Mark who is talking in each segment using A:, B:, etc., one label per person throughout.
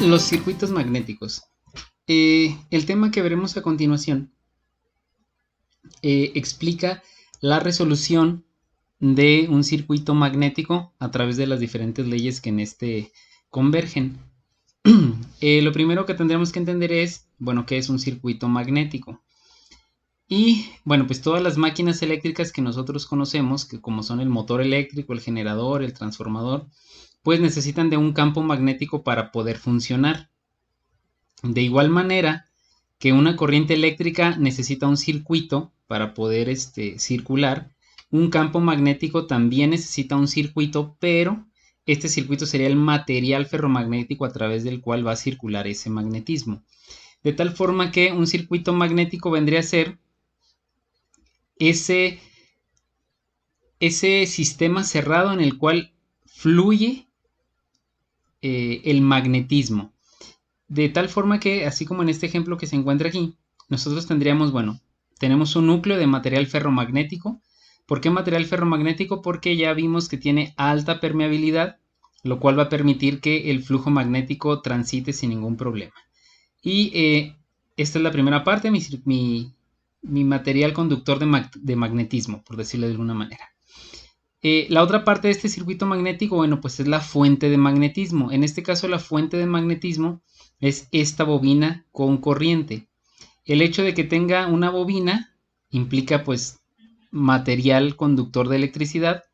A: Los circuitos magnéticos. El tema que veremos a continuación explica la resolución de un circuito magnético a través de las diferentes leyes que en este convergen. Lo primero que tendremos que entender es, bueno, qué es un circuito magnético. Y bueno, pues todas las máquinas eléctricas que nosotros conocemos, que como son el motor eléctrico, el generador, el transformador, pues necesitan de un campo magnético para poder funcionar. De igual manera que una corriente eléctrica necesita un circuito para poder circular, un campo magnético también necesita un circuito, pero este circuito sería el material ferromagnético a través del cual va a circular ese magnetismo. De tal forma que un circuito magnético vendría a ser ese sistema cerrado en el cual fluye el magnetismo. De tal forma que, así como en este ejemplo que se encuentra aquí, nosotros tendríamos, bueno, tenemos un núcleo de material ferromagnético. ¿Por qué material ferromagnético? Porque ya vimos que tiene alta permeabilidad, lo cual va a permitir que el flujo magnético transite sin ningún problema. Y esta es la primera parte, mi material conductor de magnetismo, por decirlo de alguna manera. La otra parte de este circuito magnético, bueno, pues es la fuente de magnetismo. En este caso, la fuente de magnetismo es esta bobina con corriente. El hecho de que tenga una bobina implica pues material conductor de electricidad,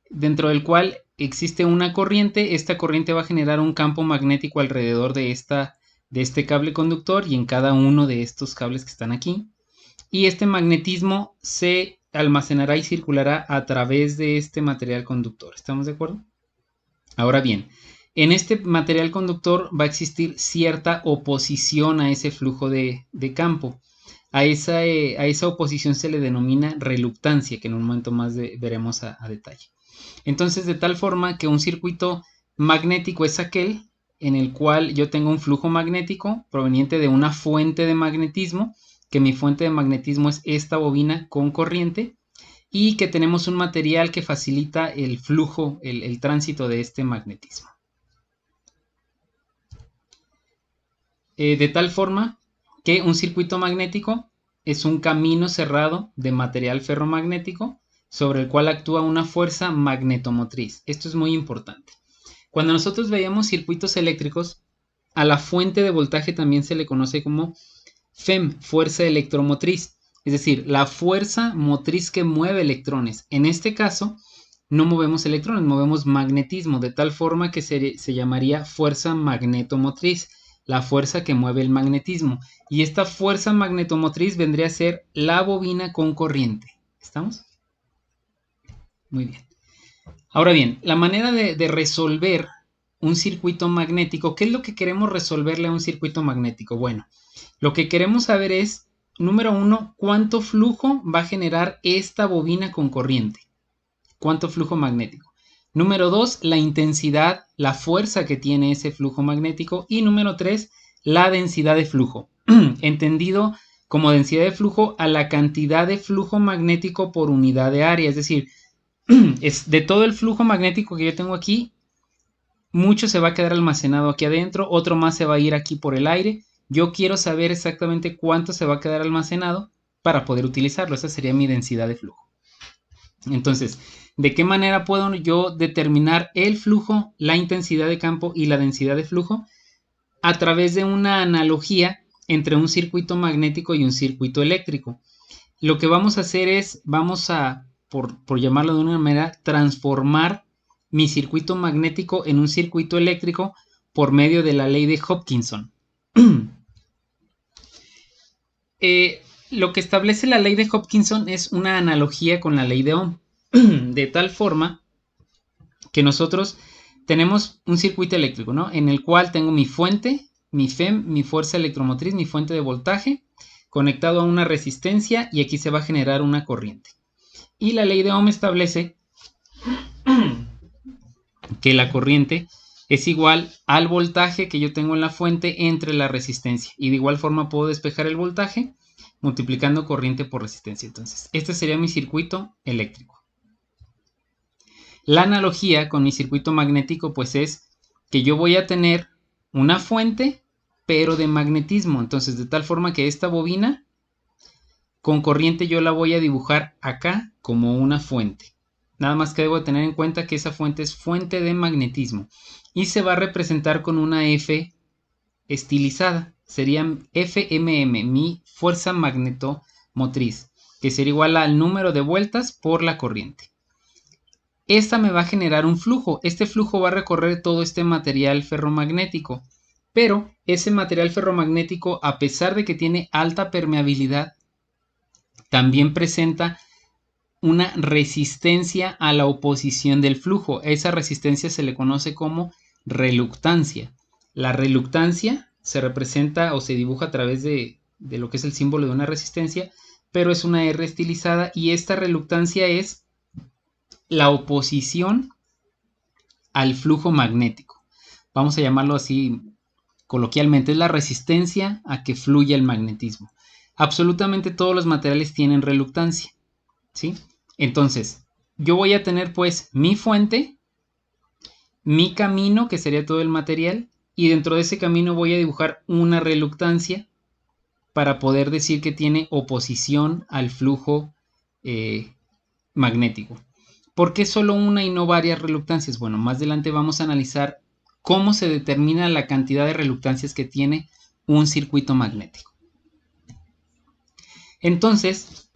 A: dentro del cual existe una corriente. Esta corriente va a generar un campo magnético alrededor de este cable conductor y en cada uno de estos cables que están aquí. Y este magnetismo se almacenará y circulará a través de este material conductor. ¿Estamos de acuerdo? Ahora bien, en este material conductor va a existir cierta oposición a ese flujo de campo. A esa oposición se le denomina reluctancia, que en un momento más veremos a detalle. Entonces, de tal forma que un circuito magnético es aquel en el cual yo tengo un flujo magnético proveniente de una fuente de magnetismo, que mi fuente de magnetismo es esta bobina con corriente, y que tenemos un material que facilita el flujo, el tránsito de este magnetismo. De tal forma que un circuito magnético es un camino cerrado de material ferromagnético sobre el cual actúa una fuerza magnetomotriz. Esto es muy importante. Cuando nosotros veíamos circuitos eléctricos, a la fuente de voltaje también se le conoce como FEM, fuerza electromotriz, es decir, la fuerza motriz que mueve electrones. En este caso, no movemos electrones, movemos magnetismo, de tal forma que se llamaría fuerza magnetomotriz, la fuerza que mueve el magnetismo. Y esta fuerza magnetomotriz vendría a ser la bobina con corriente. ¿Estamos? Muy bien. Ahora bien, la manera de resolver un circuito magnético, ¿qué es lo que queremos resolverle a un circuito magnético? Bueno, lo que queremos saber es, número uno, ¿cuánto flujo va a generar esta bobina con corriente? ¿Cuánto flujo magnético? Número dos, la intensidad, la fuerza que tiene ese flujo magnético. Y número tres, la densidad de flujo. Entendido como densidad de flujo a la cantidad de flujo magnético por unidad de área. Es decir, es de todo el flujo magnético que yo tengo aquí, mucho se va a quedar almacenado aquí adentro, otro más se va a ir aquí por el aire. Yo quiero saber exactamente cuánto se va a quedar almacenado para poder utilizarlo. Esa sería mi densidad de flujo. Entonces, ¿de qué manera puedo yo determinar el flujo, la intensidad de campo y la densidad de flujo? A través de una analogía entre un circuito magnético y un circuito eléctrico. Lo que vamos a hacer es, vamos a, por llamarlo de una manera, transformar mi circuito magnético en un circuito eléctrico por medio de la ley de Hopkinson. Lo que establece la ley de Hopkinson es una analogía con la ley de Ohm, de tal forma que nosotros tenemos un circuito eléctrico, ¿no? En el cual tengo mi fuente, mi FEM, mi fuerza electromotriz, mi fuente de voltaje, conectado a una resistencia, y aquí se va a generar una corriente. Y la ley de Ohm establece que la corriente es igual al voltaje que yo tengo en la fuente entre la resistencia. Y de igual forma puedo despejar el voltaje multiplicando corriente por resistencia. Entonces, este sería mi circuito eléctrico. La analogía con mi circuito magnético pues es que yo voy a tener una fuente, pero de magnetismo. Entonces, de tal forma que esta bobina con corriente yo la voy a dibujar acá como una fuente. Nada más que debo tener en cuenta que esa fuente es fuente de magnetismo y se va a representar con una F estilizada. Sería FMM, mi fuerza magnetomotriz, que sería igual al número de vueltas por la corriente. Esta me va a generar un flujo. Este flujo va a recorrer todo este material ferromagnético. Pero ese material ferromagnético, a pesar de que tiene alta permeabilidad, también presenta una resistencia a la oposición del flujo. Esa resistencia se le conoce como reluctancia. La reluctancia se representa o se dibuja a través de lo que es el símbolo de una resistencia, pero es una R estilizada y esta reluctancia es la oposición al flujo magnético. Vamos a llamarlo así coloquialmente, es la resistencia a que fluya el magnetismo. Absolutamente todos los materiales tienen reluctancia, ¿sí? Entonces, yo voy a tener pues mi fuente, mi camino, que sería todo el material, y dentro de ese camino voy a dibujar una reluctancia para poder decir que tiene oposición al flujo magnético. ¿Por qué solo una y no varias reluctancias? Bueno, más adelante vamos a analizar cómo se determina la cantidad de reluctancias que tiene un circuito magnético. Entonces,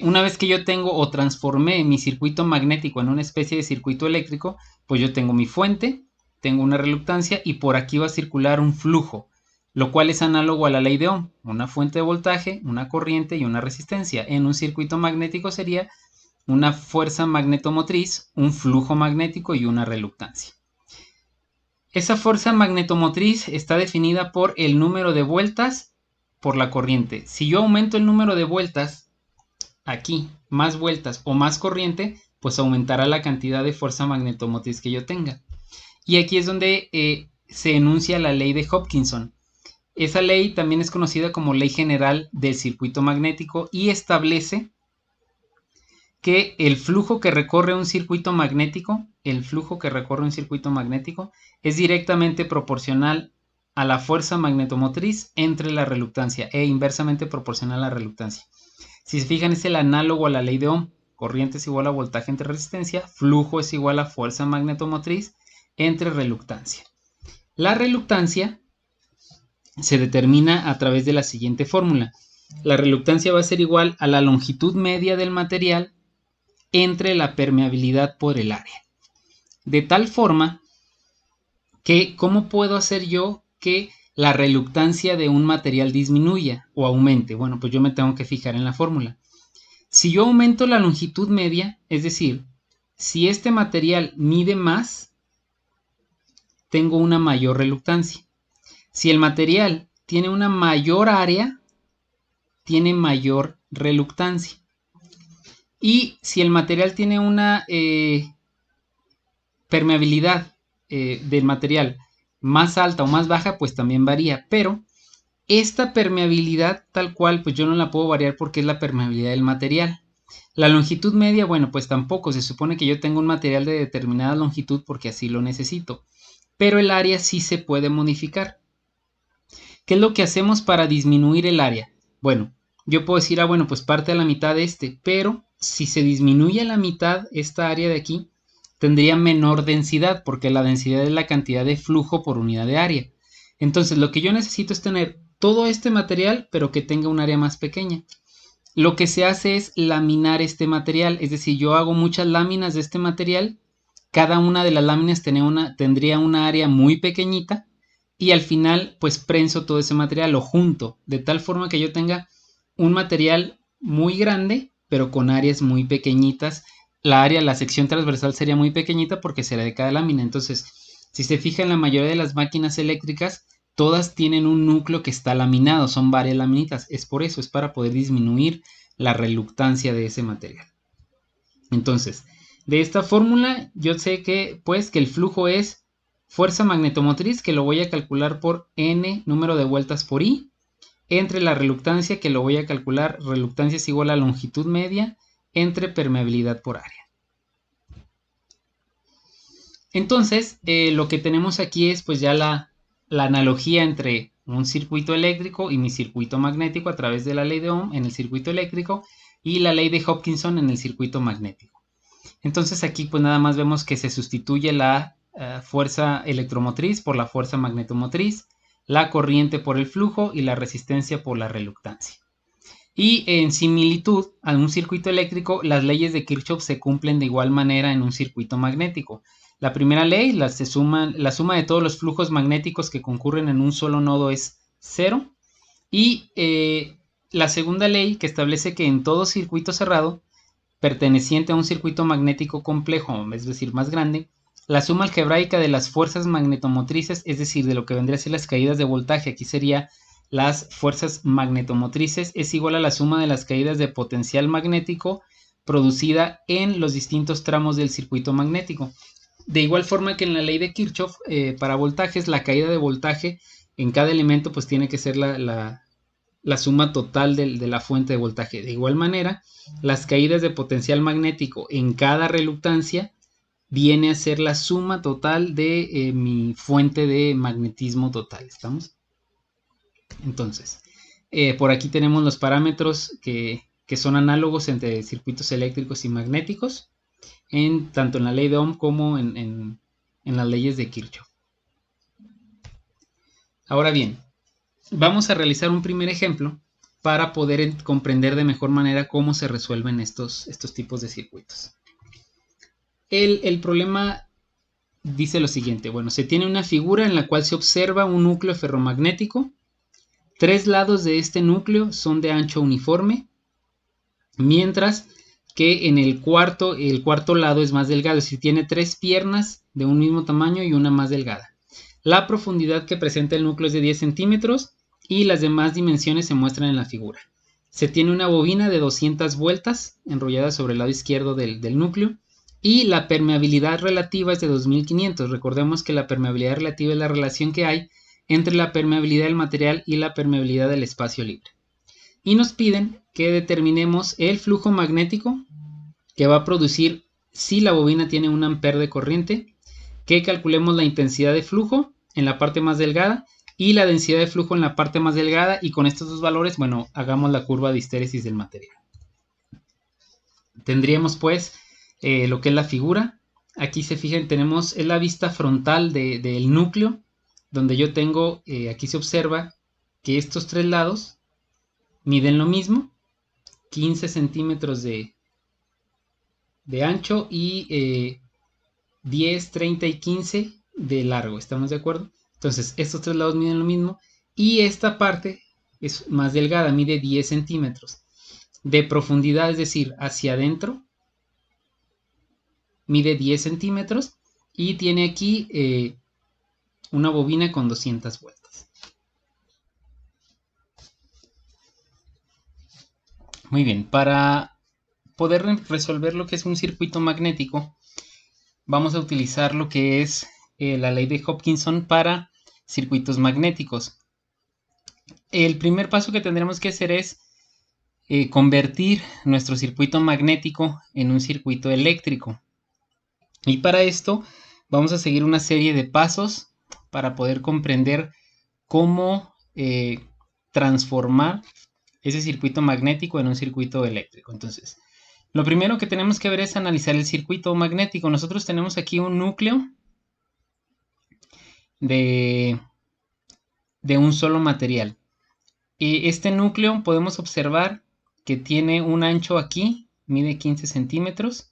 A: una vez que yo tengo o transformé mi circuito magnético en una especie de circuito eléctrico, pues yo tengo mi fuente, tengo una reluctancia y por aquí va a circular un flujo, lo cual es análogo a la ley de Ohm, una fuente de voltaje, una corriente y una resistencia. En un circuito magnético sería una fuerza magnetomotriz, un flujo magnético y una reluctancia. Esa fuerza magnetomotriz está definida por el número de vueltas por la corriente. Si yo aumento el número de vueltas, aquí, más vueltas o más corriente, pues aumentará la cantidad de fuerza magnetomotriz que yo tenga. Y aquí es donde se enuncia la ley de Hopkinson. Esa ley también es conocida como ley general del circuito magnético y establece que el flujo que recorre un circuito magnético, es directamente proporcional a la fuerza magnetomotriz entre la reluctancia e inversamente proporcional a la reluctancia. Si se fijan, es el análogo a la ley de Ohm. Corriente es igual a voltaje entre resistencia, flujo es igual a fuerza magnetomotriz entre reluctancia. La reluctancia se determina a través de la siguiente fórmula. La reluctancia va a ser igual a la longitud media del material entre la permeabilidad por el área. De tal forma que, ¿cómo puedo hacer yo que la reluctancia de un material disminuya o aumente? Bueno, pues yo me tengo que fijar en la fórmula. Si yo aumento la longitud media, es decir, si este material mide más, tengo una mayor reluctancia. Si el material tiene una mayor área, tiene mayor reluctancia. Y si el material tiene una permeabilidad del material más alta o más baja, pues también varía. Pero esta permeabilidad tal cual, pues yo no la puedo variar porque es la permeabilidad del material. La longitud media, bueno, pues tampoco. Se supone que yo tengo un material de determinada longitud porque así lo necesito. Pero el área sí se puede modificar. ¿Qué es lo que hacemos para disminuir el área? Bueno, yo puedo decir, bueno, pues parte a la mitad de este, pero si se disminuye a la mitad esta área de aquí, tendría menor densidad, porque la densidad es la cantidad de flujo por unidad de área. Entonces, lo que yo necesito es tener todo este material, pero que tenga un área más pequeña. Lo que se hace es laminar este material, es decir, yo hago muchas láminas de este material, cada una de las láminas tendría una área muy pequeñita, y al final pues prenso todo ese material, lo junto, de tal forma que yo tenga un material muy grande, pero con áreas muy pequeñitas. La sección transversal sería muy pequeñita porque será de cada lámina. Entonces, si se fijan, la mayoría de las máquinas eléctricas, todas tienen un núcleo que está laminado, son varias laminitas. Es por eso, es para poder disminuir la reluctancia de ese material. Entonces, de esta fórmula, yo sé que, pues, que el flujo es fuerza magnetomotriz, que lo voy a calcular por N número de vueltas por I, entre la reluctancia, que lo voy a calcular, reluctancia es igual a longitud media, entre permeabilidad por área. Entonces, lo que tenemos aquí es pues ya la analogía entre un circuito eléctrico y mi circuito magnético a través de la ley de Ohm en el circuito eléctrico y la ley de Hopkinson en el circuito magnético. Entonces aquí pues nada más vemos que se sustituye la fuerza electromotriz por la fuerza magnetomotriz, la corriente por el flujo y la resistencia por la reluctancia. Y en similitud a un circuito eléctrico, las leyes de Kirchhoff se cumplen de igual manera en un circuito magnético. La primera ley, la suma de todos los flujos magnéticos que concurren en un solo nodo es 0. Y la segunda ley, que establece que en todo circuito cerrado, perteneciente a un circuito magnético complejo, es decir, más grande, la suma algebraica de las fuerzas magnetomotrices, es decir, de lo que vendría a ser las caídas de voltaje, aquí sería las fuerzas magnetomotrices, es igual a la suma de las caídas de potencial magnético producida en los distintos tramos del circuito magnético. De igual forma que en la ley de Kirchhoff, para voltajes, la caída de voltaje en cada elemento pues tiene que ser la suma total de la fuente de voltaje. De igual manera, las caídas de potencial magnético en cada reluctancia viene a ser la suma total de mi fuente de magnetismo total. ¿Estamos? Entonces, por aquí tenemos los parámetros que son análogos entre circuitos eléctricos y magnéticos, tanto en la ley de Ohm como en las leyes de Kirchhoff. Ahora bien, vamos a realizar un primer ejemplo para poder comprender de mejor manera cómo se resuelven estos tipos de circuitos. El problema dice lo siguiente. Bueno, se tiene una figura en la cual se observa un núcleo ferromagnético. 3 lados de este núcleo son de ancho uniforme, mientras que en el cuarto lado es más delgado, es decir, tiene 3 piernas de un mismo tamaño y una más delgada. La profundidad que presenta el núcleo es de 10 centímetros y las demás dimensiones se muestran en la figura. Se tiene una bobina de 200 vueltas enrollada sobre el lado izquierdo del núcleo y la permeabilidad relativa es de 2500. Recordemos que la permeabilidad relativa es la relación que hay entre la permeabilidad del material y la permeabilidad del espacio libre. Y nos piden que determinemos el flujo magnético que va a producir si la bobina tiene 1 ampere de corriente, que calculemos la intensidad de flujo en la parte más delgada y la densidad de flujo en la parte más delgada, y con estos dos valores, bueno, hagamos la curva de histéresis del material. Tendríamos pues lo que es la figura. Aquí se fijan, tenemos la vista frontal del núcleo, donde yo tengo, aquí se observa que estos 3 lados miden lo mismo, 15 centímetros de ancho y 10, 30 y 15 de largo. ¿Estamos de acuerdo? Entonces, estos 3 lados miden lo mismo y esta parte es más delgada, mide 10 centímetros. De profundidad, es decir, hacia adentro, mide 10 centímetros y tiene aquí una bobina con 200 vueltas. Muy bien, para poder resolver lo que es un circuito magnético, vamos a utilizar lo que es la ley de Hopkinson para circuitos magnéticos. El primer paso que tendremos que hacer es convertir nuestro circuito magnético en un circuito eléctrico. Y para esto vamos a seguir una serie de pasos para poder comprender cómo transformar ese circuito magnético en un circuito eléctrico. Entonces, lo primero que tenemos que ver es analizar el circuito magnético. Nosotros tenemos aquí un núcleo de un solo material. Y este núcleo podemos observar que tiene un ancho aquí, mide 15 centímetros.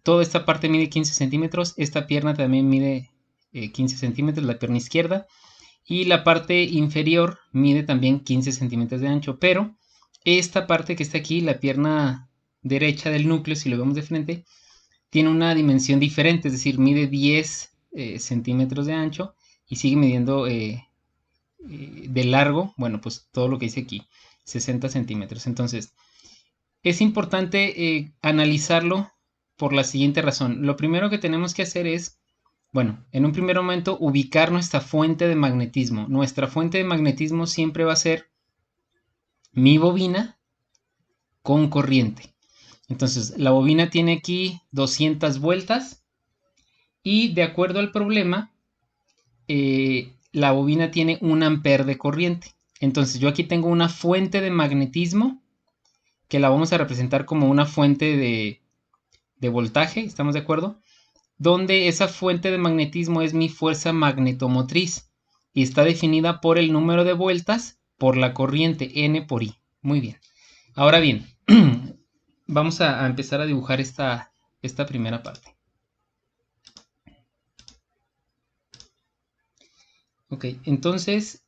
A: Toda esta parte mide 15 centímetros. Esta pierna también mide 15 centímetros, la pierna izquierda. Y la parte inferior mide también 15 centímetros de ancho. Pero esta parte que está aquí, la pierna derecha del núcleo, si lo vemos de frente, tiene una dimensión diferente, es decir, mide 10 centímetros de ancho y sigue midiendo de largo, bueno, pues todo lo que dice aquí, 60 centímetros. Entonces, es importante analizarlo por la siguiente razón. Lo primero que tenemos que hacer es, bueno, en un primer momento, ubicar nuestra fuente de magnetismo. Nuestra fuente de magnetismo siempre va a ser mi bobina con corriente. Entonces, la bobina tiene aquí 200 vueltas Y de acuerdo al problema, la bobina tiene 1 ampere de corriente. Entonces yo aquí tengo una fuente de magnetismo que la vamos a representar como una fuente de voltaje, ¿estamos de acuerdo? Donde esa fuente de magnetismo es mi fuerza magnetomotriz y está definida por el número de vueltas por la corriente N por I. Muy bien. Ahora bien, vamos a empezar a dibujar esta primera parte. Ok, entonces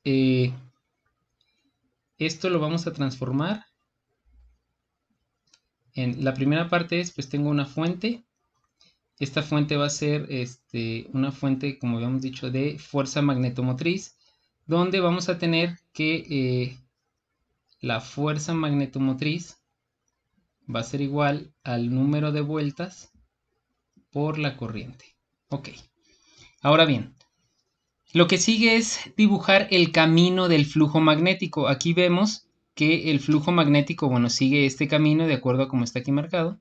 A: esto lo vamos a transformar en la primera parte es, pues tengo una fuente. Esta fuente va a ser una fuente, como habíamos dicho, de fuerza magnetomotriz, donde vamos a tener que la fuerza magnetomotriz va a ser igual al número de vueltas por la corriente. Ok, ahora bien, lo que sigue es dibujar el camino del flujo magnético. Aquí vemos que el flujo magnético, bueno, sigue este camino de acuerdo a como está aquí marcado.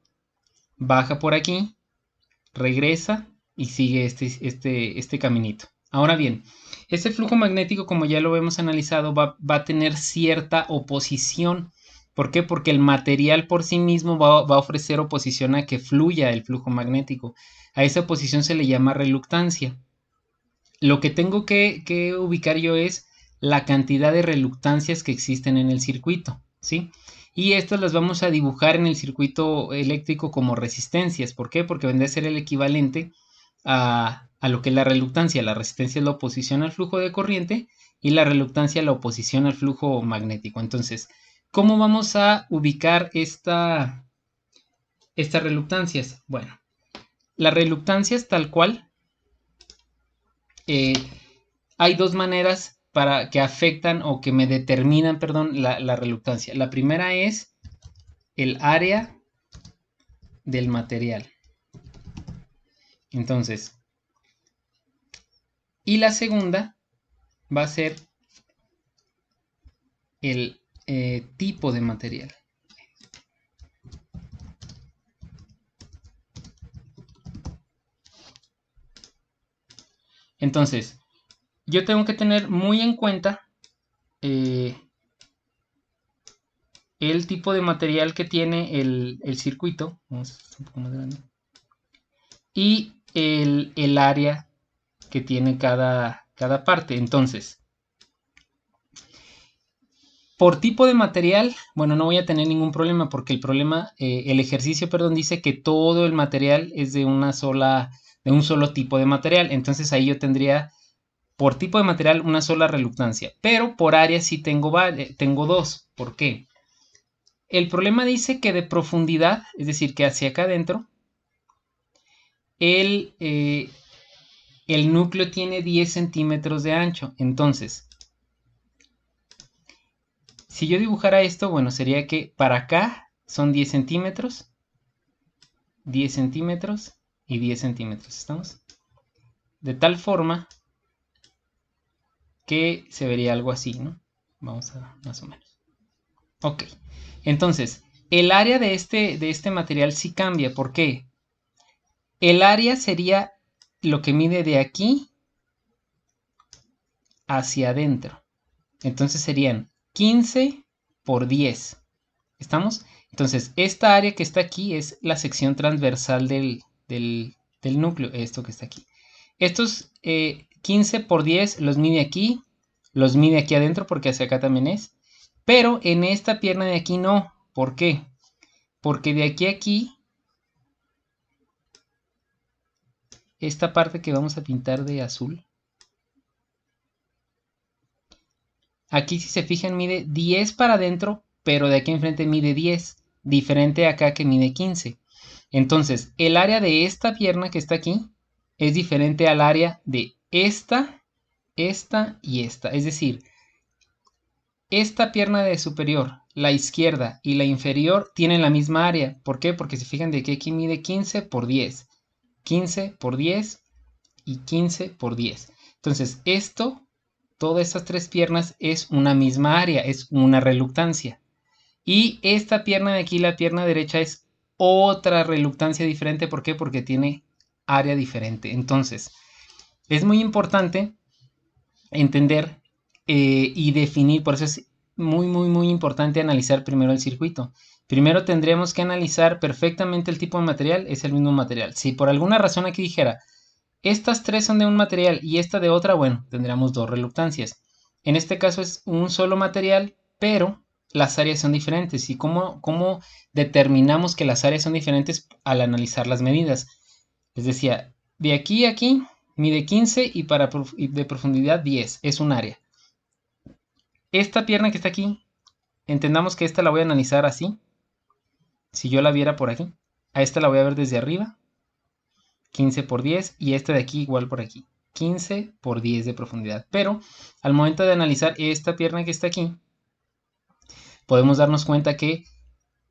A: Baja por aquí, regresa y sigue este caminito. Ahora bien, este flujo magnético, como ya lo hemos analizado, va a tener cierta oposición. ¿Por qué? Porque el material por sí mismo va a ofrecer oposición a que fluya el flujo magnético. A esa oposición se le llama reluctancia. Lo que tengo que ubicar yo es la cantidad de reluctancias que existen en el circuito, ¿sí? Y estas las vamos a dibujar en el circuito eléctrico como resistencias. ¿Por qué? Porque vendría a ser el equivalente a lo que es la reluctancia. La resistencia es la oposición al flujo de corriente y la reluctancia la oposición al flujo magnético. Entonces, ¿cómo vamos a ubicar estas reluctancias? Bueno, las reluctancias tal cual eh, hay dos maneras para que afectan o que me determinan, perdón, la reluctancia. La primera es el área del material. Entonces, y la segunda va a ser el tipo de material. Entonces, yo tengo que tener muy en cuenta el tipo de material que tiene el circuito. Vamos a hacer un poco más grande. Y el área que tiene cada parte. Entonces, por tipo de material, bueno, no voy a tener ningún problema porque el ejercicio, perdón, dice que todo el material es de un solo tipo de material. Entonces ahí yo tendría por tipo de material una sola reluctancia. Pero por área sí tengo dos. ¿Por qué? El problema dice que de profundidad, es decir, que hacia acá adentro, el núcleo tiene 10 centímetros de ancho. Entonces, si yo dibujara esto, bueno, sería que para acá son 10 centímetros, 10 centímetros y 10 centímetros. ¿Estamos? De tal forma que se vería algo así, ¿no? Vamos a más o menos. Ok. Entonces, el área de este material sí cambia. ¿Por qué? El área sería lo que mide de aquí hacia adentro. Entonces serían 15 por 10. ¿Estamos? Entonces, esta área que está aquí es la sección transversal del núcleo, esto que está aquí. Estos 15 por 10 los mide aquí adentro porque hacia acá también es. Pero en esta pierna de aquí no. ¿Por qué? Porque de aquí a aquí, esta parte que vamos a pintar de azul, aquí si se fijan mide 10 para adentro, pero de aquí enfrente mide 10, diferente acá que mide 15. Entonces, el área de esta pierna que está aquí es diferente al área de esta y esta. Es decir, esta pierna de superior, la izquierda y la inferior tienen la misma área. ¿Por qué? Porque se fijan de que aquí mide 15 por 10. 15 por 10 y 15 por 10. Entonces, todas estas tres piernas es una misma área, es una reluctancia. Y esta pierna de aquí, la pierna derecha, es otra reluctancia diferente. ¿Por qué? Porque tiene área diferente. Entonces, es muy importante entender y definir, por eso es muy importante analizar primero el circuito. Primero tendremos que analizar perfectamente el tipo de material, es el mismo material. Si por alguna razón aquí dijera, estas tres son de un material y esta de otra, bueno, tendríamos dos reluctancias. En este caso es un solo material, pero las áreas son diferentes. ¿Y cómo determinamos que las áreas son diferentes al analizar las medidas? Les decía, de aquí a aquí mide 15 y de profundidad 10, es un área. Esta pierna que está aquí, entendamos que esta la voy a analizar así. Si yo la viera por aquí, a esta la voy a ver desde arriba, 15 por 10, y esta de aquí igual por aquí, 15 por 10 de profundidad. Pero al momento de analizar esta pierna que está aquí, podemos darnos cuenta que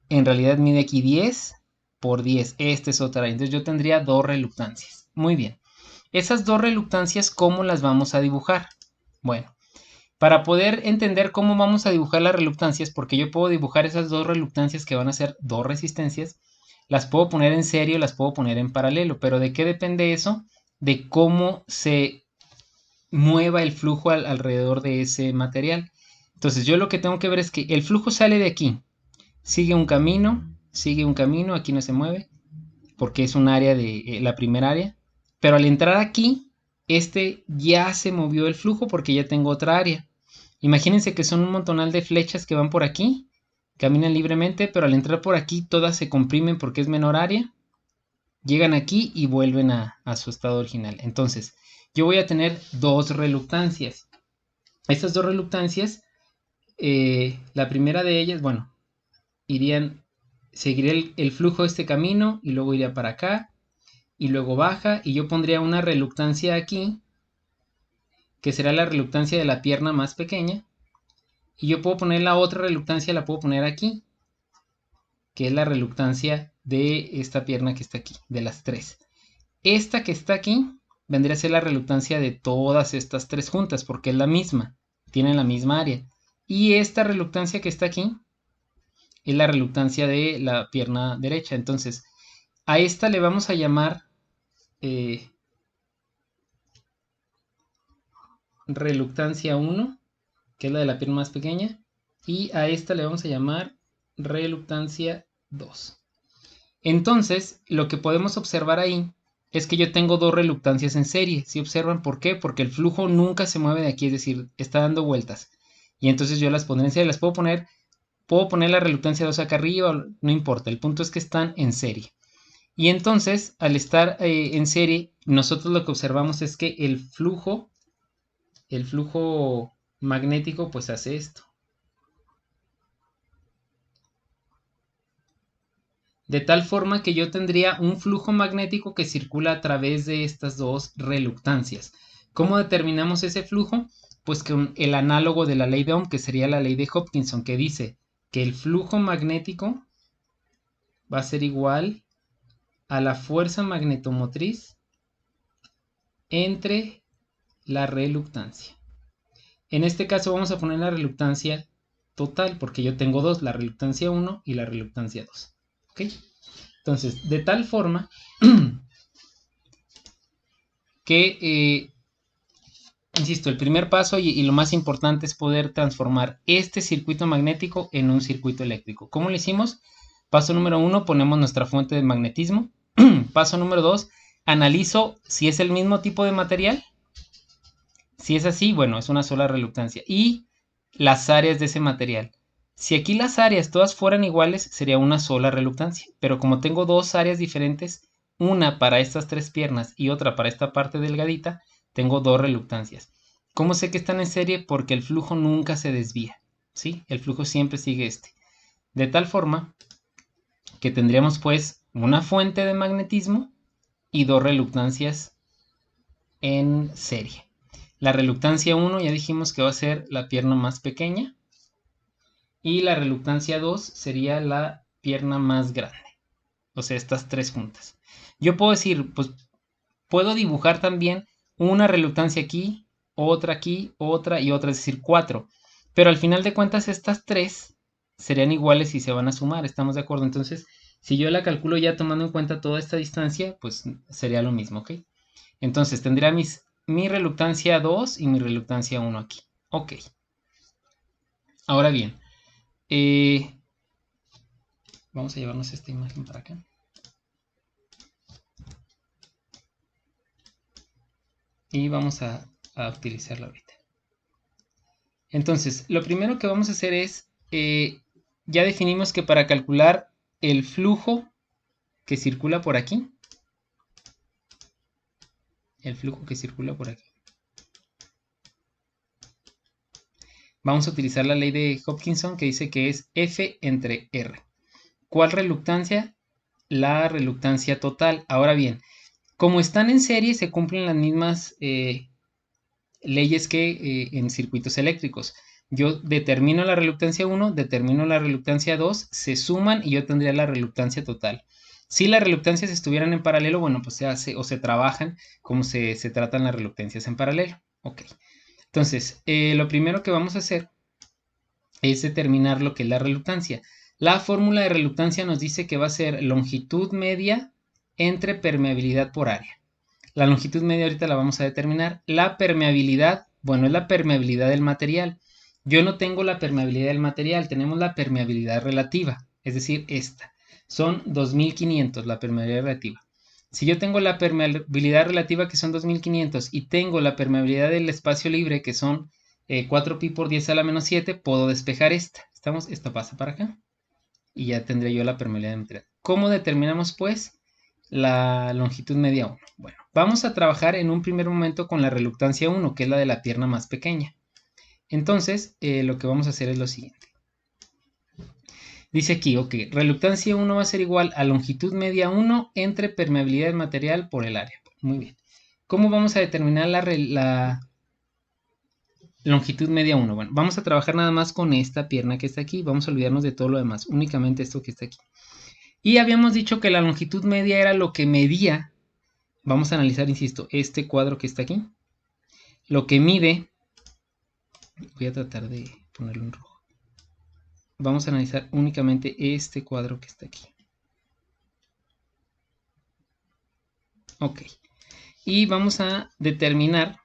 A: en realidad mide aquí 10 por 10. Este es otra área. Entonces yo tendría dos reluctancias. Muy bien. Esas dos reluctancias, ¿cómo las vamos a dibujar? Bueno, para poder entender cómo vamos a dibujar las reluctancias, porque yo puedo dibujar esas dos reluctancias que van a ser dos resistencias, las puedo poner en serie o las puedo poner en paralelo. ¿Pero de qué depende eso? De cómo se mueva el flujo alrededor de ese material. Entonces yo lo que tengo que ver es que el flujo sale de aquí, sigue un camino, aquí no se mueve, porque es un área de la primera área, pero al entrar aquí, este ya se movió el flujo porque ya tengo otra área. Imagínense que son un montonal de flechas que van por aquí, caminan libremente, pero al entrar por aquí todas se comprimen porque es menor área, llegan aquí y vuelven a su estado original. Entonces, yo voy a tener dos reluctancias. Estas dos reluctancias, la primera de ellas, bueno, seguiría el flujo de este camino y luego iría para acá y luego baja y yo pondría una reluctancia aquí, que será la reluctancia de la pierna más pequeña, y yo puedo poner la otra reluctancia, la puedo poner aquí, que es la reluctancia de esta pierna que está aquí, de las tres. Esta que está aquí vendría a ser la reluctancia de todas estas tres juntas, porque es la misma, tienen la misma área. Y esta reluctancia que está aquí es la reluctancia de la pierna derecha. Entonces, a esta le vamos a llamar reluctancia 1, que es la de la pierna más pequeña, y a esta le vamos a llamar reluctancia 2. Entonces, lo que podemos observar ahí es que yo tengo dos reluctancias en serie. ¿Sí observan por qué? Porque el flujo nunca se mueve de aquí, es decir, está dando vueltas. Y entonces yo las pondré en serie, puedo poner la reluctancia 2 acá arriba, no importa, el punto es que están en serie. Y entonces, al estar en serie, nosotros lo que observamos es que el flujo magnético pues hace esto. De tal forma que yo tendría un flujo magnético que circula a través de estas dos reluctancias. ¿Cómo determinamos ese flujo? Pues con el análogo de la ley de Ohm, que sería la ley de Hopkinson, que dice que el flujo magnético va a ser igual a la fuerza magnetomotriz entre la reluctancia. En este caso vamos a poner la reluctancia total, porque yo tengo dos, la reluctancia 1 y la reluctancia 2. ¿Ok? Entonces, de tal forma que, insisto, el primer paso y lo más importante es poder transformar este circuito magnético en un circuito eléctrico. ¿Cómo lo hicimos? Paso número 1, ponemos nuestra fuente de magnetismo. Paso número 2, analizo si es el mismo tipo de material. Si es así, bueno, es una sola reluctancia. Y las áreas de ese material. Si aquí las áreas todas fueran iguales, sería una sola reluctancia. Pero como tengo dos áreas diferentes, una para estas tres piernas y otra para esta parte delgadita, tengo dos reluctancias. ¿Cómo sé que están en serie? Porque el flujo nunca se desvía. ¿Sí? El flujo siempre sigue este. De tal forma que tendríamos pues una fuente de magnetismo y dos reluctancias en serie. La reluctancia 1 ya dijimos que va a ser la pierna más pequeña. Y la reluctancia 2 sería la pierna más grande. O sea, estas tres juntas. Yo puedo decir, pues puedo dibujar también una reluctancia aquí, otra y otra, es decir, 4. Pero al final de cuentas estas tres serían iguales y se van a sumar, ¿estamos de acuerdo? Entonces, Si yo la calculo ya tomando en cuenta toda esta distancia, pues sería lo mismo, ¿ok? Entonces tendría mi reluctancia 2 y mi reluctancia 1 aquí. Ok. Ahora bien, vamos a llevarnos esta imagen para acá. Y vamos a utilizarla ahorita. Entonces, lo primero que vamos a hacer es, ya definimos que para calcular el flujo que circula por aquí, vamos a utilizar la ley de Hopkinson que dice que es F entre R. ¿Cuál reluctancia? La reluctancia total. Ahora bien, como están en serie, se cumplen las mismas leyes que en circuitos eléctricos. Yo determino la reluctancia 1, determino la reluctancia 2, se suman y yo tendría la reluctancia total. Si las reluctancias estuvieran en paralelo, bueno, pues se hace o se trabajan como se tratan las reluctancias en paralelo. Ok. Entonces, lo primero que vamos a hacer es determinar lo que es la reluctancia. La fórmula de reluctancia nos dice que va a ser longitud media entre permeabilidad por área. La longitud media ahorita la vamos a determinar. La permeabilidad, bueno, es la permeabilidad del material. Yo no tengo la permeabilidad del material, tenemos la permeabilidad relativa, es decir, esta. Son 2500 la permeabilidad relativa. Si yo tengo la permeabilidad relativa que son 2500 y tengo la permeabilidad del espacio libre que son 4pi por 10 a la menos 7, puedo despejar esta. Esta pasa para acá y ya tendré yo la permeabilidad del material. ¿Cómo determinamos pues la longitud media 1? Bueno, vamos a trabajar en un primer momento con la reluctancia 1, que es la de la pierna más pequeña. Entonces, lo que vamos a hacer es lo siguiente. Dice aquí, ok, reluctancia 1 va a ser igual a longitud media 1 entre permeabilidad del material por el área. Muy bien. ¿Cómo vamos a determinar la longitud media 1? Bueno, vamos a trabajar nada más con esta pierna que está aquí. Vamos a olvidarnos de todo lo demás, únicamente esto que está aquí. Y habíamos dicho que la longitud media era lo que medía. Vamos a analizar, insisto, este cuadro que está aquí. Lo que mide, voy a tratar de ponerlo en rojo. Vamos a analizar únicamente este cuadro que está aquí. Ok. Y vamos a determinar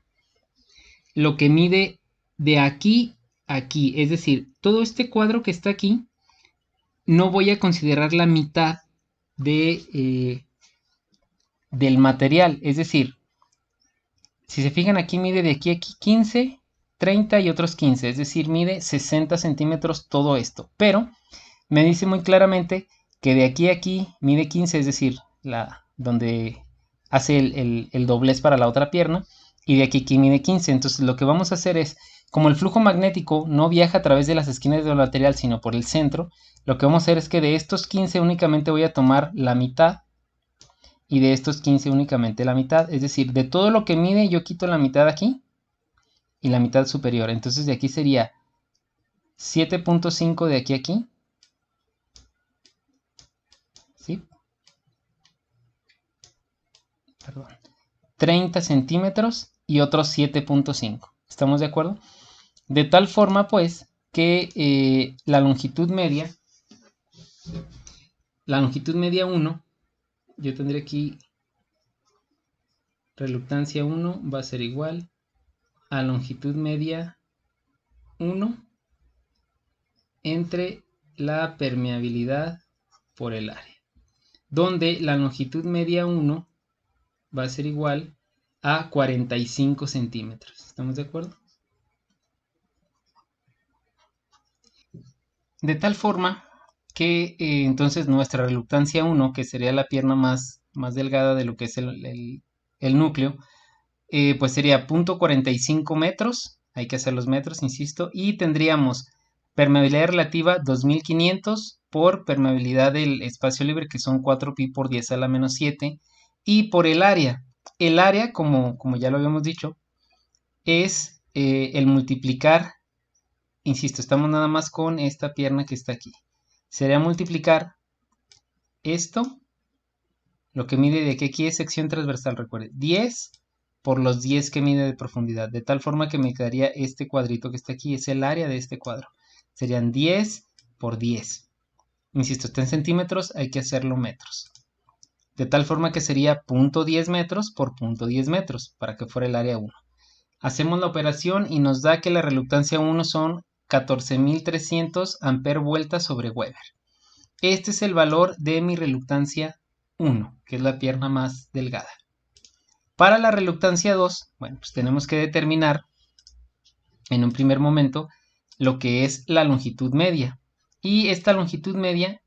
A: lo que mide de aquí a aquí. Es decir, todo este cuadro que está aquí, no voy a considerar la mitad del material. Es decir, si se fijan aquí mide de aquí a aquí 15, 30 y otros 15. Es decir, mide 60 centímetros todo esto. Pero me dice muy claramente que de aquí a aquí mide 15, es decir, donde hace el doblez para la otra pierna, y de aquí a aquí mide 15. Entonces lo que vamos a hacer es, como el flujo magnético no viaja a través de las esquinas del material, sino por el centro, lo que vamos a hacer es que de estos 15 únicamente voy a tomar la mitad, y de estos 15 únicamente la mitad. Es decir, de todo lo que mide yo quito la mitad aquí, y la mitad superior. Entonces de aquí sería 7.5 de aquí a aquí. ¿Sí? Perdón. 30 centímetros y otros 7.5. ¿Estamos de acuerdo? De tal forma, pues, que la longitud media 1, yo tendré aquí reluctancia 1 va a ser igual a longitud media 1 entre la permeabilidad por el área, donde la longitud media 1 va a ser igual a 45 centímetros. ¿Estamos de acuerdo? De tal forma que entonces nuestra reluctancia 1, que sería la pierna más delgada de lo que es el núcleo, pues sería 0.45 metros, hay que hacer los metros, insisto, y tendríamos permeabilidad relativa 2500 por permeabilidad del espacio libre, que son 4pi por 10 a la menos 7, y por el área. El área, como ya lo habíamos dicho, es el multiplicar, insisto, estamos nada más con esta pierna que está aquí. Sería multiplicar esto, lo que mide de aquí es sección transversal, recuerde, 10 por los 10 que mide de profundidad, de tal forma que me quedaría este cuadrito que está aquí, es el área de este cuadro. Serían 10 por 10. insisto, está en centímetros, hay que hacerlo metros. De tal forma que sería 0.10 metros por 0.10 metros, para que fuera el área 1. Hacemos la operación y nos da que la reluctancia 1 son 14.300 amper vueltas sobre Weber. Este es el valor de mi reluctancia 1, que es la pierna más delgada. Para la reluctancia 2, bueno, pues tenemos que determinar en un primer momento lo que es la longitud media. Y esta longitud media,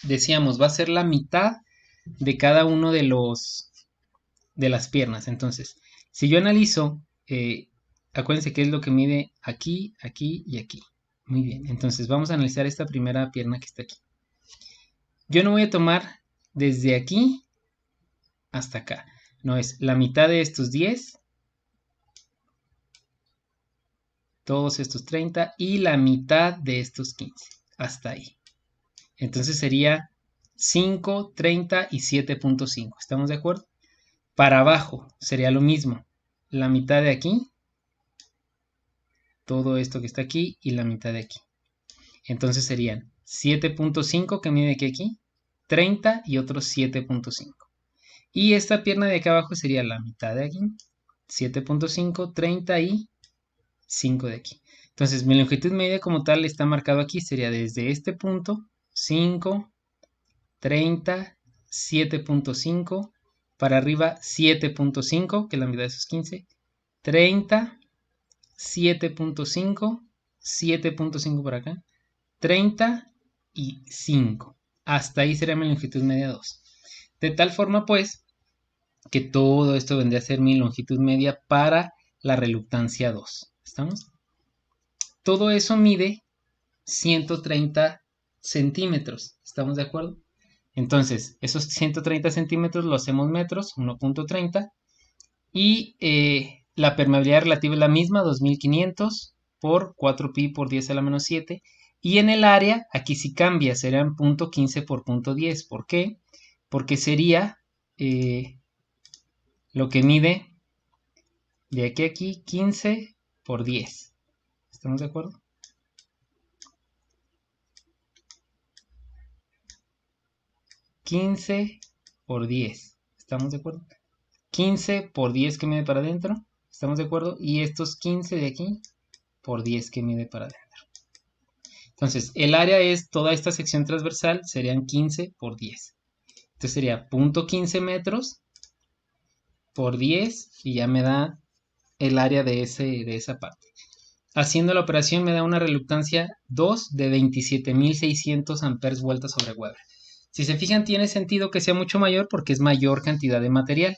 A: decíamos, va a ser la mitad de cada uno de las piernas. Entonces, si yo analizo, acuérdense qué es lo que mide aquí, aquí y aquí. Muy bien, entonces vamos a analizar esta primera pierna que está aquí. Yo no voy a tomar desde aquí hasta acá. No, es la mitad de estos 10, todos estos 30 y la mitad de estos 15. Hasta ahí. Entonces sería 5, 30 y 7.5. ¿Estamos de acuerdo? Para abajo sería lo mismo. La mitad de aquí, todo esto que está aquí y la mitad de aquí. Entonces serían 7.5 que mide aquí, 30 y otros 7.5. Y esta pierna de acá abajo sería la mitad de aquí, 7.5, 30 y 5 de aquí. Entonces mi longitud media como tal está marcado aquí, sería desde este punto, 5, 30, 7.5, para arriba 7.5, que es la mitad de esos 15, 30, 7.5, 7.5 por acá, 30 y 5. Hasta ahí sería mi longitud media 2. De tal forma pues que todo esto vendría a ser mi longitud media para la reluctancia 2. ¿Estamos? Todo eso mide 130 centímetros. ¿Estamos de acuerdo? Entonces, esos 130 centímetros lo hacemos metros, 1.30. Y la permeabilidad relativa es la misma, 2500 por 4pi por 10 a la menos 7. Y en el área, aquí sí cambia, serían 0.15 por 0.10. ¿Por qué? Porque sería lo que mide de aquí a aquí 15 por 10. ¿Estamos de acuerdo? $15 por 10. ¿Estamos de acuerdo? 15 por 10 que mide para adentro. ¿Estamos de acuerdo? Y estos 15 de aquí por 10 que mide para adentro. Entonces, el área es toda esta sección transversal, serían 15 por 10. Entonces sería 0.15 metros por 10 y ya me da el área de esa parte. Haciendo la operación me da una reluctancia 2 de 27.600 amperes vueltas sobre Weber. Si se fijan, tiene sentido que sea mucho mayor porque es mayor cantidad de material.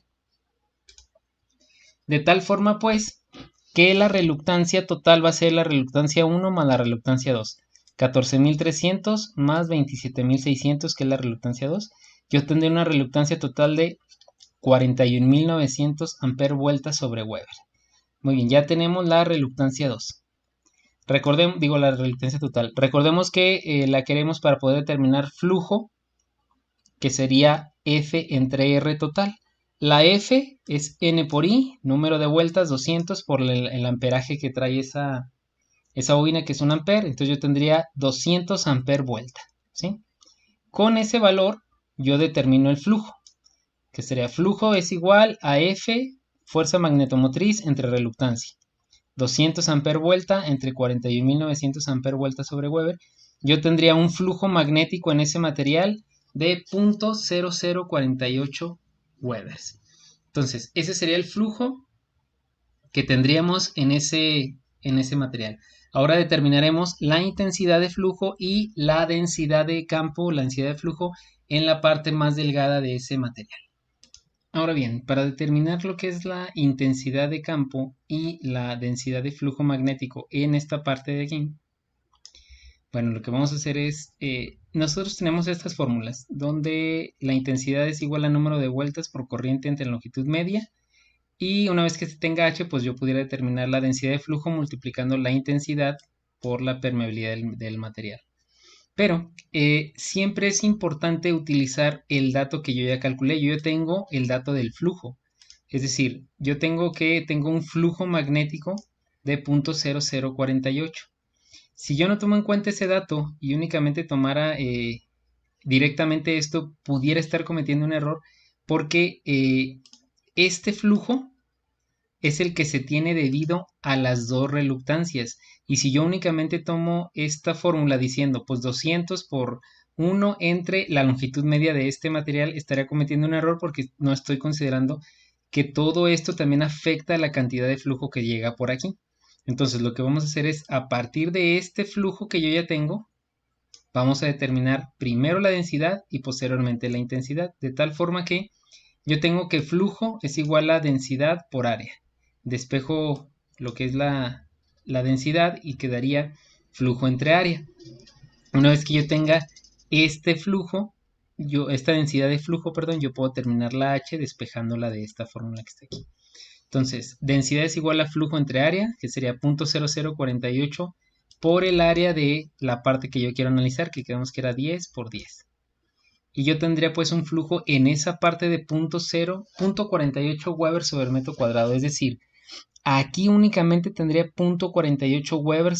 A: De tal forma, pues, que la reluctancia total va a ser la reluctancia 1 más la reluctancia 2. 14.300 más 27.600, que es la reluctancia 2. Yo tendré una reluctancia total de 41.900 amperes vueltas sobre Weber. Muy bien, ya tenemos la reluctancia 2. La reluctancia total. Recordemos que la queremos para poder determinar flujo, que sería F entre R total. La F es N por I, número de vueltas 200 por el amperaje que trae esa bobina, que es un amper. Entonces yo tendría 200 amper vuelta, ¿sí? Con ese valor yo determino el flujo, que sería flujo es igual a F, fuerza magnetomotriz entre reluctancia. 200 amper vuelta entre 41.900 amper vuelta sobre Weber. Yo tendría un flujo magnético en ese material de 0.0048 Webers. Entonces, ese sería el flujo que tendríamos en ese material. Ahora determinaremos la intensidad de flujo y la densidad de campo, la densidad de flujo en la parte más delgada de ese material. Ahora bien, para determinar lo que es la intensidad de campo y la densidad de flujo magnético en esta parte de aquí, bueno, lo que vamos a hacer es, nosotros tenemos estas fórmulas, donde la intensidad es igual al número de vueltas por corriente entre longitud media, y una vez que se tenga H, pues yo pudiera determinar la densidad de flujo multiplicando la intensidad por la permeabilidad del material. Pero siempre es importante utilizar el dato que yo ya calculé. Yo ya tengo el dato del flujo. Es decir, yo tengo un flujo magnético de 0.0048. Si yo no tomo en cuenta ese dato y únicamente tomara directamente esto pudiera estar cometiendo un error porque este flujo es el que se tiene debido a las dos reluctancias. Y si yo únicamente tomo esta fórmula diciendo pues 200 por 1 entre la longitud media de este material, estaría cometiendo un error porque no estoy considerando que todo esto también afecta la cantidad de flujo que llega por aquí. Entonces lo que vamos a hacer es, a partir de este flujo que yo ya tengo, vamos a determinar primero la densidad y posteriormente la intensidad, de tal forma que yo tengo que flujo es igual a densidad por área. Despejo lo que es la densidad y quedaría flujo entre área. Una vez que yo tenga este flujo, esta densidad de flujo, perdón, yo puedo terminar la H despejándola de esta fórmula que está aquí. Entonces, densidad es igual a flujo entre área, que sería 0.0048 por el área de la parte que yo quiero analizar, que quedamos que era 10 por 10. Y yo tendría pues un flujo en esa parte de 0.48 Weber sobre metro cuadrado. Es decir, aquí únicamente tendría 0.48 Weber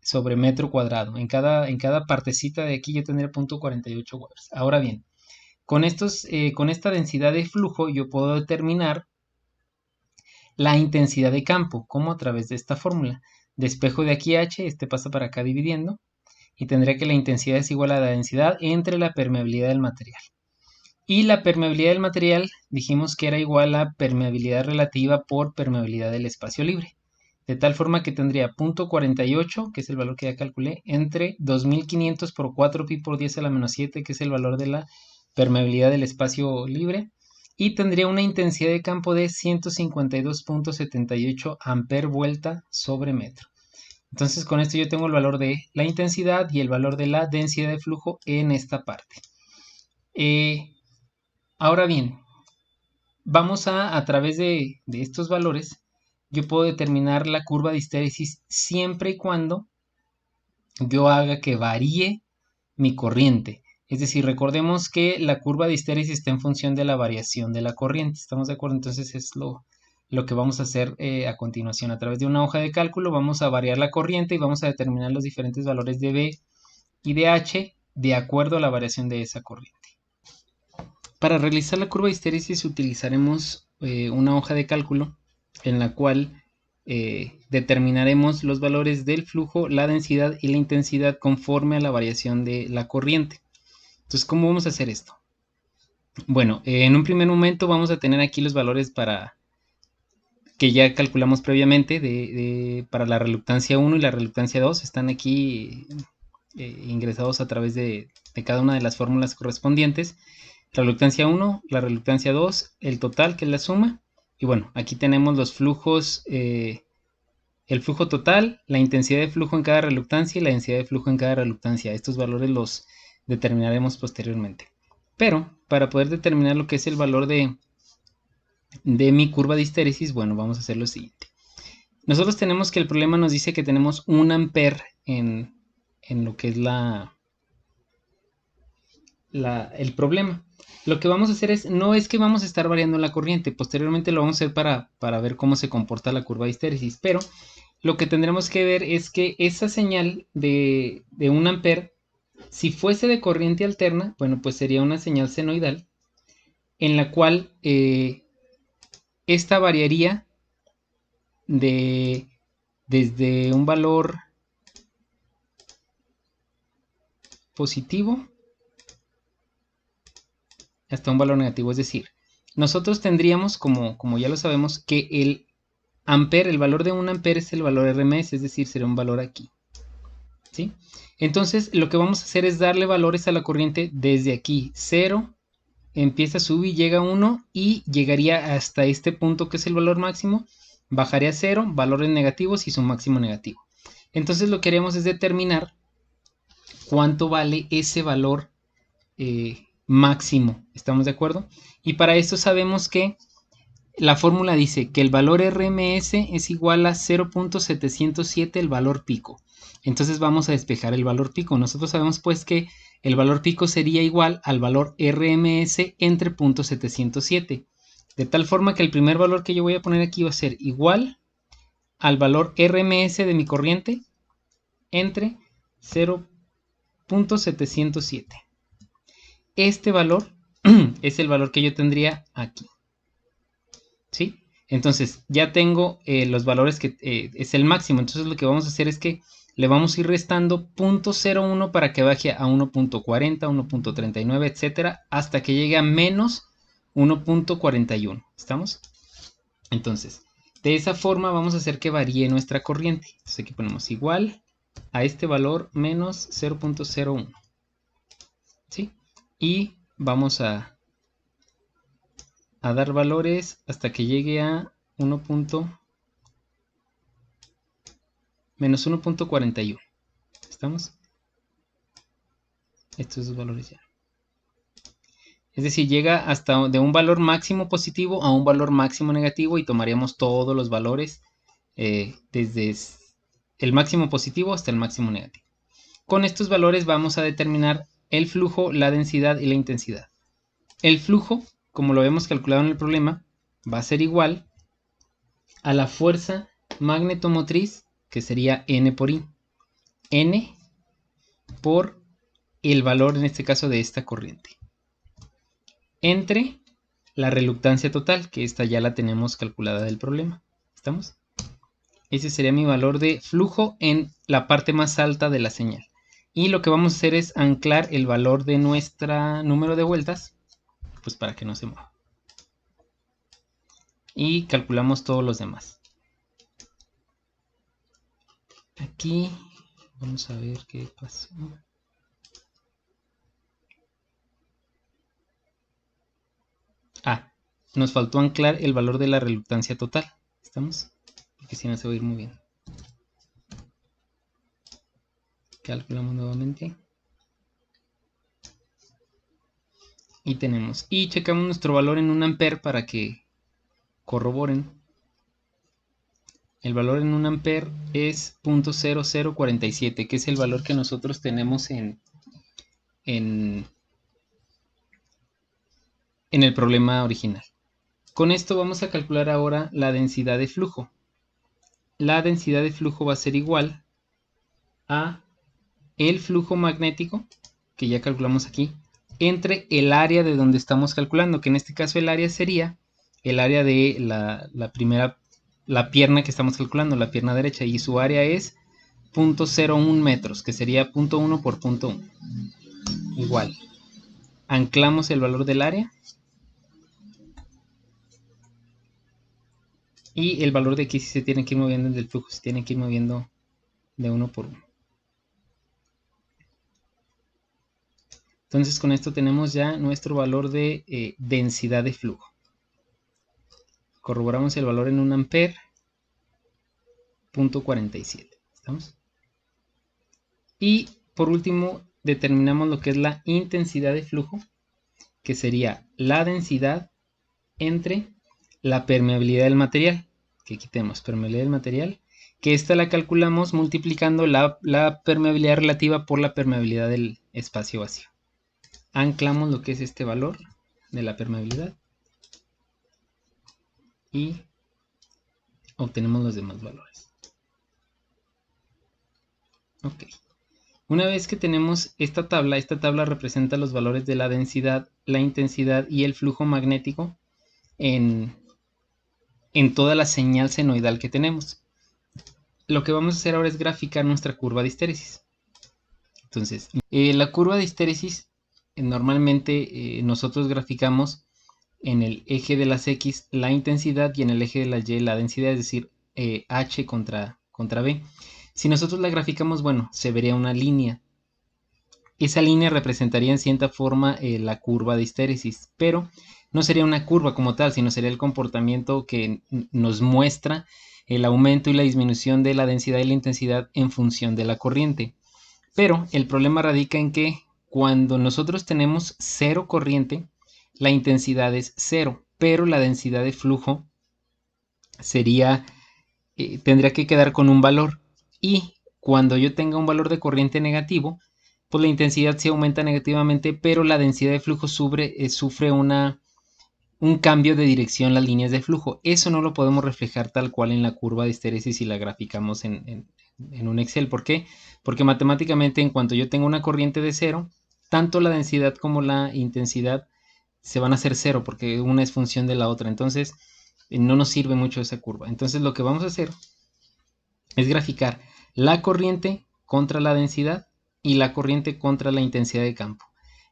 A: sobre metro cuadrado. En cada partecita de aquí yo tendría 0.48 Weber. Ahora bien, con esta densidad de flujo yo puedo determinar la intensidad de campo, como a través de esta fórmula. Despejo de aquí H, este pasa para acá dividiendo, y tendría que la intensidad es igual a la densidad entre la permeabilidad del material. Y la permeabilidad del material dijimos que era igual a permeabilidad relativa por permeabilidad del espacio libre. De tal forma que tendría 0.48, que es el valor que ya calculé, entre 2500 por 4 pi por 10 a la menos 7, que es el valor de la permeabilidad del espacio libre. Y tendría una intensidad de campo de 152.78 amper vuelta sobre metro. Entonces con esto yo tengo el valor de la intensidad y el valor de la densidad de flujo en esta parte. Ahora bien, vamos a través de estos valores, yo puedo determinar la curva de histéresis siempre y cuando yo haga que varíe mi corriente. Es decir, recordemos que la curva de histéresis está en función de la variación de la corriente. ¿Estamos de acuerdo? Entonces es lo que vamos a hacer a continuación. A través de una hoja de cálculo vamos a variar la corriente y vamos a determinar los diferentes valores de B y de H de acuerdo a la variación de esa corriente. Para realizar la curva de histéresis utilizaremos una hoja de cálculo en la cual determinaremos los valores del flujo, la densidad y la intensidad conforme a la variación de la corriente. Entonces, ¿cómo vamos a hacer esto? Bueno, en un primer momento vamos a tener aquí los valores que ya calculamos previamente para la reluctancia 1 y la reluctancia 2. Están aquí ingresados a través de cada una de las fórmulas correspondientes. Reluctancia 1, la reluctancia 2, el total que es la suma. Y bueno, aquí tenemos los flujos, el flujo total, la intensidad de flujo en cada reluctancia y la densidad de flujo en cada reluctancia. Estos valores los determinaremos posteriormente. Pero para poder determinar lo que es el valor de mi curva de histéresis, bueno, vamos a hacer lo siguiente. Nosotros tenemos que el problema nos dice que tenemos 1 amper en lo que es el problema. Lo que vamos a hacer no es que vamos a estar variando la corriente, posteriormente lo vamos a hacer para ver cómo se comporta la curva de histéresis, pero lo que tendremos que ver es que esa señal de 1 amper, si fuese de corriente alterna, bueno, pues sería una señal senoidal, en la cual esta variaría desde un valor positivo hasta un valor negativo. Es decir, nosotros tendríamos, como ya lo sabemos, que el amper, el valor de 1 amper es el valor RMS, es decir, será un valor aquí. ¿Sí? Entonces, lo que vamos a hacer es darle valores a la corriente desde aquí. 0, empieza a subir, llega a 1 y llegaría hasta este punto que es el valor máximo. Bajaría a 0, valores negativos y su máximo negativo. Entonces, lo que haremos es determinar cuánto vale ese valor máximo. ¿Estamos de acuerdo? Y para esto sabemos que la fórmula dice que el valor RMS es igual a 0.707 el valor pico. Entonces vamos a despejar el valor pico. Nosotros sabemos pues que el valor pico sería igual al valor RMS entre 0.707. De tal forma que el primer valor que yo voy a poner aquí va a ser igual al valor RMS de mi corriente entre 0.707. este valor es el valor que yo tendría aquí. ¿Sí? Entonces ya tengo los valores que es el máximo. Entonces lo que vamos a hacer es que le vamos a ir restando 0.01 para que baje a 1.40, 1.39, etcétera, hasta que llegue a menos 1.41. ¿Estamos? Entonces, de esa forma vamos a hacer que varíe nuestra corriente. Entonces aquí ponemos igual a este valor menos 0.01. ¿Sí? Y vamos a dar valores hasta que llegue a menos 1.41. ¿Estamos? Estos dos valores ya. Es decir, llega hasta de un valor máximo positivo a un valor máximo negativo y tomaríamos todos los valores desde el máximo positivo hasta el máximo negativo. Con estos valores vamos a determinar el flujo, la densidad y la intensidad. El flujo, como lo hemos calculado en el problema, va a ser igual a la fuerza magnetomotriz, que sería N por I. N por el valor, en este caso, de esta corriente. Entre la reluctancia total, que esta ya la tenemos calculada del problema. ¿Estamos? Ese sería mi valor de flujo en la parte más alta de la señal. Y lo que vamos a hacer es anclar el valor de nuestro número de vueltas, pues para que no se mueva. Y calculamos todos los demás. Aquí vamos a ver qué pasó. Nos faltó anclar el valor de la reluctancia total. ¿Estamos? Porque si no se va a ir moviendo. Calculamos nuevamente. Y tenemos. Y checamos nuestro valor en 1 ampere para que corroboren. El valor en 1 ampere es 0.0047, que es el valor que nosotros tenemos en el problema original. Con esto vamos a calcular ahora la densidad de flujo. La densidad de flujo va a ser igual a el flujo magnético, que ya calculamos aquí, entre el área de donde estamos calculando, que en este caso el área sería el área de la pierna que estamos calculando, la pierna derecha, y su área es 0.01 metros, que sería 0.1 por 0.1. Igual. Anclamos el valor del área. Y el valor de aquí si se tiene que ir moviendo del flujo, se tiene que ir moviendo de uno por uno. Entonces con esto tenemos ya nuestro valor de densidad de flujo. Corroboramos el valor en 1 ampere, 0.47. ¿Estamos? Y por último determinamos lo que es la intensidad de flujo, que sería la densidad entre la permeabilidad del material, que aquí tenemos permeabilidad del material, que esta la calculamos multiplicando la permeabilidad relativa por la permeabilidad del espacio vacío. Anclamos lo que es este valor de la permeabilidad y obtenemos los demás valores. Ok. Una vez que tenemos esta tabla representa los valores de la densidad, la intensidad y el flujo magnético en toda la señal senoidal que tenemos. Lo que vamos a hacer ahora es graficar nuestra curva de histéresis. Entonces, la curva de histéresis normalmente nosotros graficamos en el eje de las X la intensidad y en el eje de las Y la densidad, es decir, H contra B. Si nosotros la graficamos, bueno, se vería una línea. Esa línea representaría en cierta forma la curva de histéresis, pero no sería una curva como tal, sino sería el comportamiento que nos muestra el aumento y la disminución de la densidad y la intensidad en función de la corriente. Pero el problema radica en que cuando nosotros tenemos cero corriente, la intensidad es 0, pero la densidad de flujo tendría que quedar con un valor. Y cuando yo tenga un valor de corriente negativo, pues la intensidad se aumenta negativamente, pero la densidad de flujo sufre un cambio de dirección las líneas de flujo. Eso no lo podemos reflejar tal cual en la curva de histéresis si la graficamos en un Excel. ¿Por qué? Porque matemáticamente en cuanto yo tengo una corriente de 0, tanto la densidad como la intensidad se van a hacer cero porque una es función de la otra. Entonces no nos sirve mucho esa curva. Entonces lo que vamos a hacer es graficar la corriente contra la densidad y la corriente contra la intensidad de campo.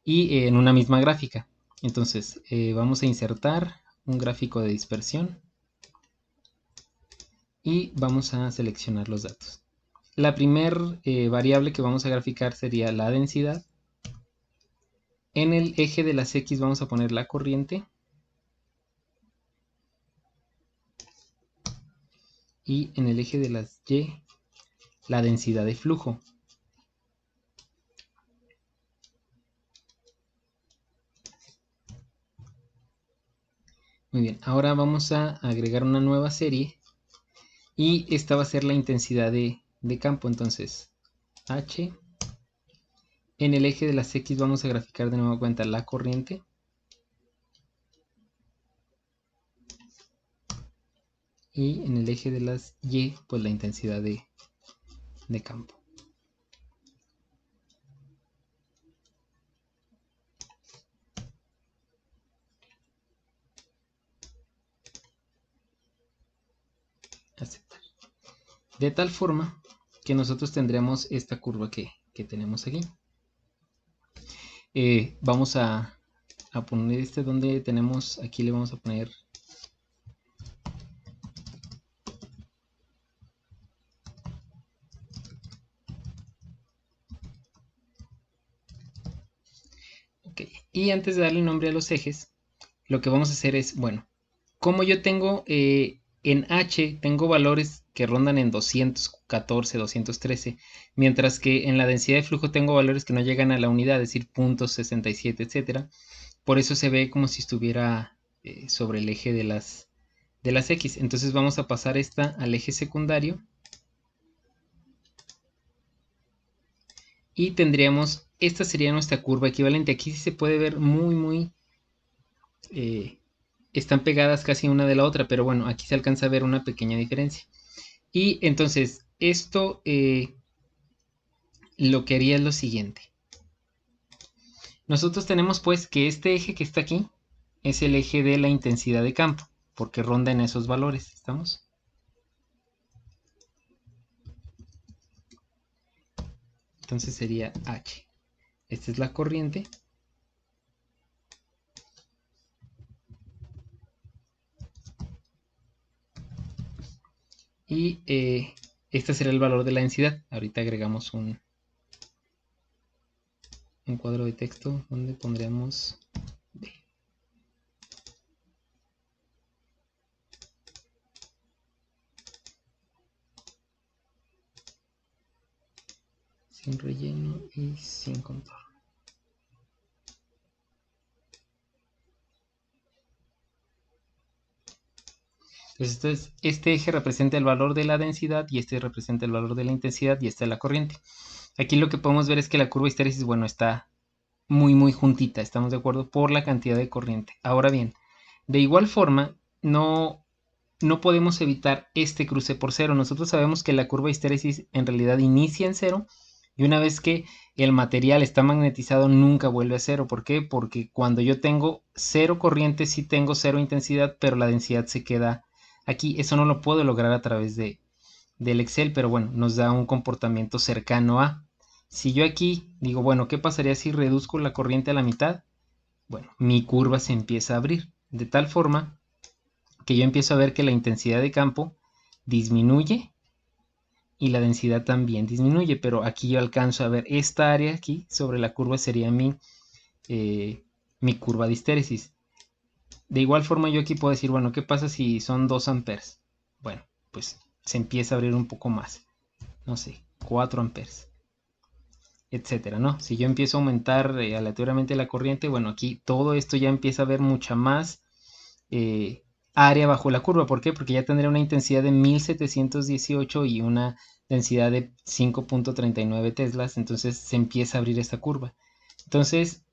A: Y en una misma gráfica. Entonces vamos a insertar un gráfico de dispersión. Y vamos a seleccionar los datos. La primer variable que vamos a graficar sería la densidad. En el eje de las X vamos a poner la corriente. Y en el eje de las Y, la densidad de flujo. Muy bien, ahora vamos a agregar una nueva serie. Y esta va a ser la intensidad de campo. Entonces, H. En el eje de las X vamos a graficar de nuevo cuenta la corriente. Y en el eje de las Y, pues la intensidad de campo. Aceptar. De tal forma que nosotros tendremos esta curva que tenemos aquí. Vamos a poner donde tenemos, aquí le vamos a poner ok. Y antes de darle nombre a los ejes, lo que vamos a hacer es, bueno, como yo tengo en H, tengo valores que rondan en 214, 213, mientras que en la densidad de flujo tengo valores que no llegan a la unidad, es decir, 0.67, etcétera. Por eso se ve como si estuviera sobre el eje de las X. Entonces vamos a pasar esta al eje secundario. Y tendríamos, esta sería nuestra curva equivalente. Aquí sí se puede ver muy están pegadas casi una de la otra, pero bueno, aquí se alcanza a ver una pequeña diferencia. Y entonces esto lo que haría es lo siguiente. Nosotros tenemos pues que este eje que está aquí es el eje de la intensidad de campo, porque ronda en esos valores, ¿estamos? Entonces sería H. Esta es la corriente. Y este será el valor de la densidad. Ahorita agregamos un cuadro de texto donde pondremos B. Sin relleno y sin contorno. Entonces este eje representa el valor de la densidad y este representa el valor de la intensidad y esta es la corriente. Aquí lo que podemos ver es que la curva histéresis, bueno, está muy juntita, estamos de acuerdo, por la cantidad de corriente. Ahora bien, de igual forma, no podemos evitar este cruce por cero. Nosotros sabemos que la curva histéresis en realidad inicia en cero y una vez que el material está magnetizado nunca vuelve a cero. ¿Por qué? Porque cuando yo tengo cero corriente sí tengo cero intensidad, pero la densidad se queda aquí. Eso no lo puedo lograr a través del Excel, pero bueno, nos da un comportamiento cercano a. Si yo aquí digo, bueno, ¿qué pasaría si reduzco la corriente a la mitad? Bueno, mi curva se empieza a abrir, de tal forma que yo empiezo a ver que la intensidad de campo disminuye y la densidad también disminuye, pero aquí yo alcanzo a ver esta área aquí sobre la curva sería mi curva de histéresis. De igual forma yo aquí puedo decir, bueno, ¿qué pasa si son 2 amperes? Bueno, pues se empieza a abrir un poco más, no sé, 4 amperes, etcétera, ¿no? Si yo empiezo a aumentar aleatoriamente la corriente, bueno, aquí todo esto ya empieza a ver mucha más área bajo la curva. ¿Por qué? Porque ya tendría una intensidad de 1718 y una densidad de 5.39 teslas, entonces se empieza a abrir esta curva. Entonces,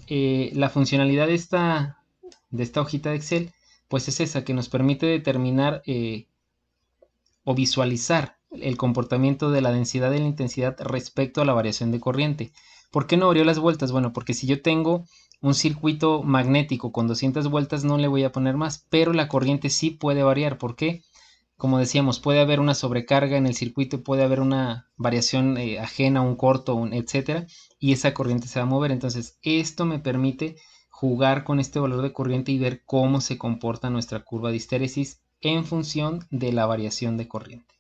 A: la funcionalidad de esta hojita de Excel, pues es esa, que nos permite determinar o visualizar el comportamiento de la densidad y la intensidad respecto a la variación de corriente. ¿Por qué no varío las vueltas? Bueno, porque si yo tengo un circuito magnético con 200 vueltas no le voy a poner más, pero la corriente sí puede variar. ¿Por qué? Como decíamos, puede haber una sobrecarga en el circuito, puede haber una variación ajena, un corto, etcétera, y esa corriente se va a mover. Entonces, esto me permite jugar con este valor de corriente y ver cómo se comporta nuestra curva de histéresis en función de la variación de corriente.